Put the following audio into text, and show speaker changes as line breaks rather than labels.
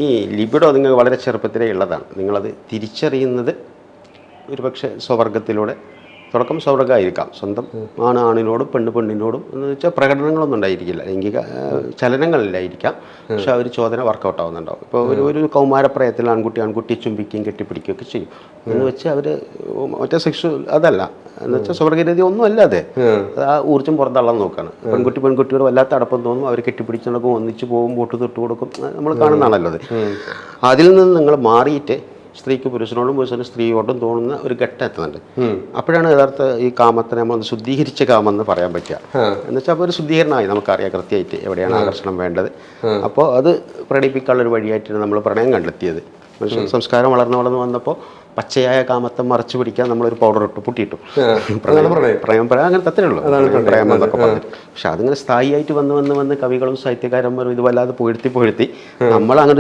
ഈ ലിബിഡോ നിങ്ങൾ വളരെ ചെറുപ്പത്തിലേ ഉള്ളതാണ്. നിങ്ങളത് തിരിച്ചറിയുന്നത് ഒരുപക്ഷെ സ്വവർഗത്തിലൂടെ. തുടക്കം സ്വവർഗമായിരിക്കാം, സ്വന്തം ആണിനോടും പെണ്ണിനോടും എന്ന് വെച്ചാൽ പ്രകടനങ്ങളൊന്നും ഉണ്ടായിരിക്കില്ല, ലൈംഗിക ചലനങ്ങളിലായിരിക്കാം, പക്ഷെ അവർ ചോദന വർക്കൗട്ട് ആവുന്നുണ്ടാവും. ഇപ്പോൾ ഒരു കൗമാരപ്രായത്തിൽ ആൺകുട്ടി ചുംബിക്കുകയും കെട്ടിപ്പിടിക്കുകയൊക്കെ ചെയ്യും എന്ന് വെച്ചാൽ അവർ മറ്റേ സെക്സ് അതല്ല എന്ന് വെച്ചാൽ സ്വർഗരീതി ഒന്നും അല്ലാതെ ആ ഊർജ്ജം പുറന്തള്ളാൻ നോക്കുകയാണ്. പെൺകുട്ടിയോട് വല്ലാത്ത അടപ്പം തോന്നും, അവർ കെട്ടിപ്പിടിച്ച് നടക്കും, ഒന്നിച്ച് പോകും, ബോട്ട് തൊട്ട് കൊടുക്കും, നമ്മൾ കാണുന്നതാണല്ലോ അത്. അതിൽ നിന്ന് നിങ്ങൾ മാറിയിട്ട് സ്ത്രീക്ക് പുരുഷനോടും പുരുഷന് സ്ത്രീയോടും തോന്നുന്ന ഒരു ഘട്ടം എത്തുന്നുണ്ട്. അപ്പോഴാണ് യഥാർത്ഥ ഈ കാമത്തിനെ നമ്മൾ ശുദ്ധീകരിച്ച കാമം എന്ന് പറയാൻ പറ്റുക. എന്ന് വെച്ചാൽ അപ്പോൾ ഒരു ശുദ്ധീകരണമായി നമുക്കറിയാം കൃത്യമായിട്ട് എവിടെയാണ് ആകർഷണം വേണ്ടത്. അപ്പോൾ അത് പ്രകടിപ്പിക്കാനുള്ളൊരു വഴിയായിട്ടാണ് നമ്മൾ പ്രണയം കണ്ടെത്തിയത്. മനുഷ്യ സംസ്കാരം വളർന്നു വന്നപ്പോൾ പച്ചയായ കാമത്തെ മറച്ചു പിടിക്കാൻ നമ്മളൊരു പൗഡർ ഇട്ടു, പുട്ടിയിട്ടു. പ്രേമം അങ്ങനത്തെ അത്രേ ഉള്ളൂ, പ്രേമം എന്നൊക്കെ പറഞ്ഞിട്ട്. പക്ഷെ അതിങ്ങനെ സ്ഥായിയായിട്ട് വന്ന് കവികളും സാഹിത്യകാരന്മാരും ഇത് വല്ലാതെ പുകഴ്ത്തി നമ്മൾ അങ്ങനെ